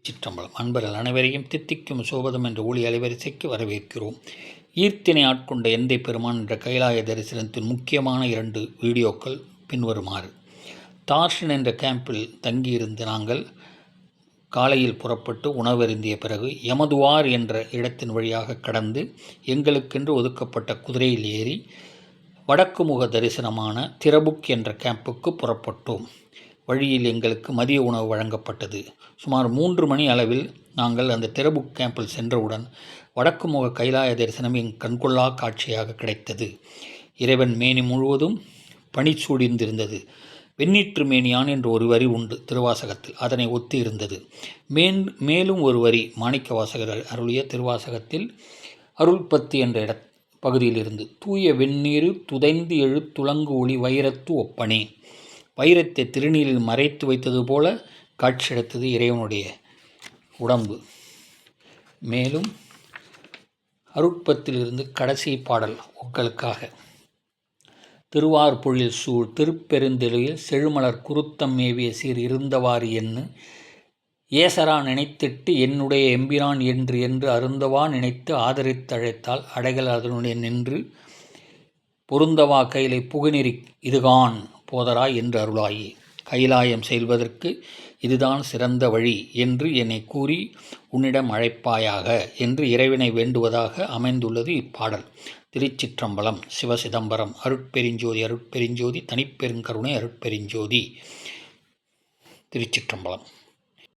சிற்றம்பலம் அன்பர்கள் அனைவரையும் தித்திக்கும் சோபதம் என்ற ஒளி அலைவரிசைக்கு வரவேற்கிறோம். ஈர்த்தினை ஆட்கொண்ட எந்தை பெருமான் என்ற கைலாய தரிசனத்தின் முக்கியமான 2 வீடியோக்கள் பின்வருமாறு. தார்ஷன் என்ற கேம்பில் தங்கியிருந்த நாங்கள் காலையில் புறப்பட்டு உணவருந்திய பிறகு யமதுவார் என்ற இடத்தின் வழியாக கடந்து எங்களுக்கென்று ஒதுக்கப்பட்ட குதிரையில் ஏறி வடக்கு முக தரிசனமான திரபுக் என்ற கேம்புக்கு புறப்பட்டோம். வழியில் எங்களுக்கு மதிய உணவு வழங்கப்பட்டது. சுமார் 3 மணி அளவில் நாங்கள் அந்த திரபுக் கேம்பில் சென்றவுடன் வடக்கு முக கைலாய தரிசனம் என் கண்கொள்ளா காட்சியாக கிடைத்தது. இறைவன் மேனி முழுவதும் பனி சூடிந்திருந்தது. வெண்ணீற்று மேனியான் என்று ஒரு வரி உண்டு திருவாசகத்தில், அதனை ஒத்து இருந்தது. மேலும் ஒரு வரி மாணிக்கவாசகர் அருளிய திருவாசகத்தில் அருள்பத்து என்ற பகுதியில் இருந்து, தூய வெந்நீரு துதைந்து எழு துலங்கு ஒளி வைரத்து ஒப்பனே. வைரத்தை திருநீரில் மறைத்து வைத்தது போல காட்சியளித்தது இறைவனுடைய உடம்பு. மேலும் அருட்பத்திலிருந்து கடைசி பாடல் உங்களுக்காக. திருவார்பொழில் சூழ் திருப்பெருந்தெளியில் செழுமலர் குருத்தம் மேவிய சீர் இருந்தவாறு என்ன ஏசரா நினைத்திட்டு என்னுடைய எம்பிரான் என்று என்று அருந்தவா நினைத்து ஆதரித்தழைத்தால் அடைகள் அதனுடைய நின்று பொருந்தவா கையிலை புகுநெறி இதுகான் போதராய் என்று அருளாயே. கைலாயம் செல்வதற்கு இதுதான் சிறந்த வழி என்று என்னை கூறி உன்னிடம் அழைப்பாயாக என்று இறைவனை வேண்டுவதாக அமைந்துள்ளது இப்பாடல். திருச்சிற்றம்பலம். சிவசிதம்பரம். அருட்பெருஞ்சோதி அருட்பெருஞ்சோதி தனிப்பெருங்கருணை அருட்பெருஞ்சோதி. திருச்சிற்றம்பலம்.